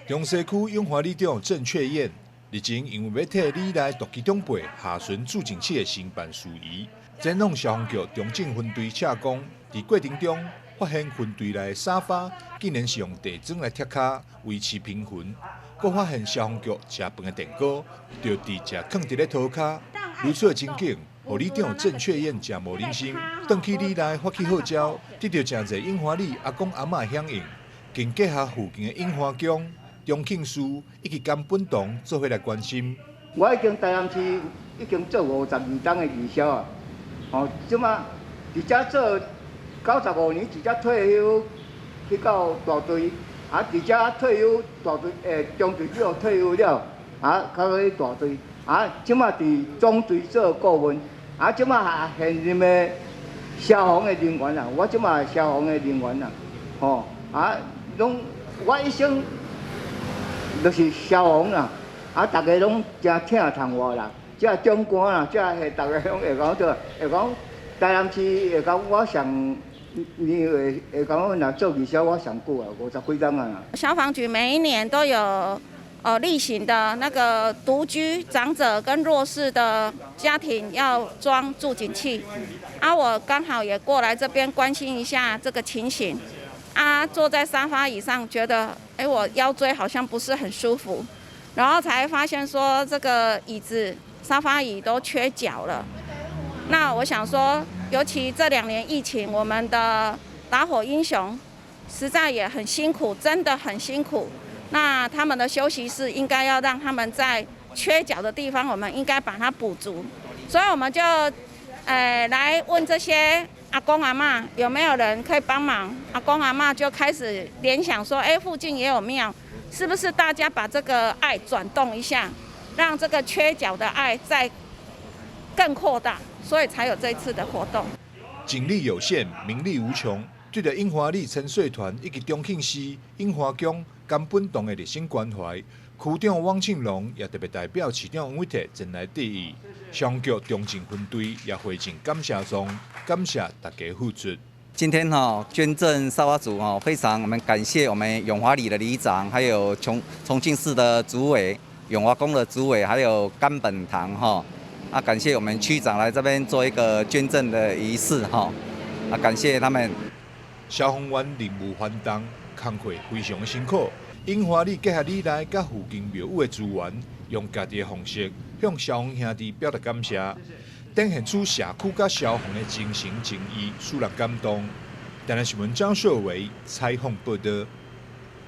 中西区永华里长郑确燕日前因为要替里内大机长辈下巡助警器的承办事宜，前往消防局中正分队洽公，在过程中发现分队内的沙发竟然是用地砖来贴卡维持平衡，搁发现消防局吃饭的电锅就直接放伫咧涂骹。如此的情景，互里长郑确燕真无忍心，返去里内发起号召，得到真侪永华里阿公阿嬷响应，经结合附近的永华宫、中庆市以及甘本堂做伙来关心。我已经台南市已经做52档的义消啊，即马直接做95年，直接退休去到大队，直接退休大队中队之后退休了，到去大队，即马伫中队做顾问，即马现任的消防的人员啊，我即马消防的人员啊，拢我一生。就是消防啦，大家拢真疼痛我啦，这长官啦，这大家拢会讲做，会讲台南市会讲我上年会讲我若做义消我上久啊，50几档啊。消防局每一年都有例行的那个独居长者跟弱势的家庭要装助警器，我刚好也过来这边关心一下这个情形。坐在沙发椅上，觉得我腰椎好像不是很舒服，然后才发现说这个椅子、沙发椅都缺脚了。那我想说，尤其这2年疫情，我们的打火英雄实在也很辛苦，真的很辛苦。那他们的休息室应该要让他们在缺脚的地方，我们应该把它补足。所以我们就来问这些阿公阿嬷有没有人可以帮忙？阿公阿嬷就开始联想说，附近也有庙，是不是大家把这个爱转动一下，让这个缺角的爱再更扩大，所以才有这一次的活动。警力有限，名利无穷。对着永华里陈水团以及中庆市永华宫甘本堂的热心关怀，区长汪庆龙也特别代表市长王伟霆前来致意。消防局中正分队也回敬感谢状，感谢大家付出。今天捐赠沙发组非常我们感谢我们永华里的里长，还有重庆市的主委、永华宫的主委，还有甘本堂感谢我们区长来这边做一个捐赠的仪式感谢他们。消防员任务繁重，工作非常的辛苦。永华里结合里内甲附近庙宇的资源，用家己的方式向消防兄弟表达感谢，展现出社区甲消防的精神情谊，使人感动。台南新闻张秀维采访报道。